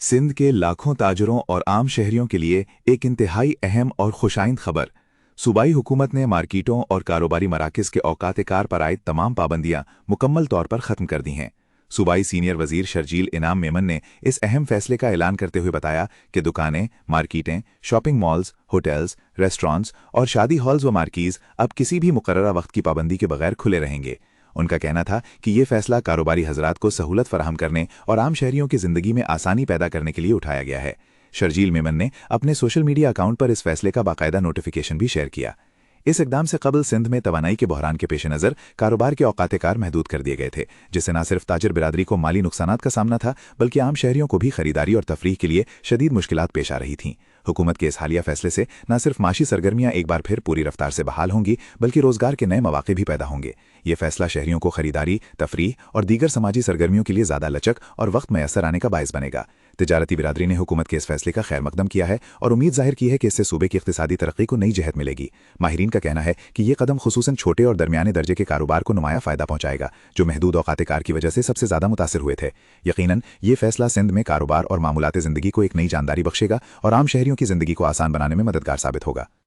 सिंध के लाखों ताजरों और आम शहरियों के लिए एक इंतहाई अहम और खुशाइंद खबर। सूबाई हुकूमत ने मार्केटों और कारोबारी मराकज़ के औकात-ए-कार पर आयद तमाम पाबंदियां मुकम्मल तौर पर ख़त्म कर दी हैं। सूबाई सीनियर वज़ीर शर्जील इनाम मेमन ने इस अहम फैसले का ऐलान करते हुए बताया कि दुकानें, मार्केटें, शॉपिंग मॉल्स, होटल्स, रेस्टोरेंट्स और शादी हॉल्स व मार्कीज़ अब किसी भी मुकर्ररा वक्त की पाबंदी के बगैर खुले रहेंगे। उनका कहना था कि ये फैसला कारोबारी हजरात को सहूलत फराहम करने और आम शहरियों की ज़िंदगी में आसानी पैदा करने के लिए उठाया गया है। शर्जील मेमन ने अपने सोशल मीडिया अकाउंट पर इस फैसले का बाकायदा नोटिफिकेशन भी शेयर किया। इस इकदाम से कबल सिंध में तवानाई के बहरान के पेश नज़र कारोबार के औकात-ए-कार महदूद कर दिए गए थे, जिससे न सिर्फ ताजर बिरादरी को माली नुकसानात का सामना था, बल्कि आम शहरियों को भी खरीदारी और तफरीह के लिए शदीद मुश्किलात पेश आ रही थीं। हुकूमत के इस हालिया फैसले से न सिर्फ माशी सरगर्मियां एक बार फिर पूरी रफ्तार से बहाल होंगी, बल्कि रोजगार के नए मौके भी पैदा होंगे। ये फैसला शहरियों को खरीदारी, तफरीह और दीगर समाजी सरगर्मियों के लिए ज़्यादा लचक और वक्त मैसर आने का बायस बनेगा। तिजारती बिरादरी ने हुकूमत के इस फैसले का खैर मकदम किया है और उम्मीद जाहिर की है कि इससे सूबे की इक्तिसादी तरक्की को नई जहत मिलेगी। माहिरीन का कहना है कि ये कदम खुसूसन छोटे और दरमियाने दर्जे के कारोबार को नुमाया फ़ायदा पहुंचाएगा, जो महदूद औकात-ए-कार की वजह से सबसे ज़्यादा मुतासिर हुए थे। यकीनन ये फैसला सिंध में कारोबार और मामूलात ज़िंदगी को एक नई जानदारी बख्शेगा और आम शहरियों की ज़िंदगी को आसान बनाने में मददगार साबित होगा।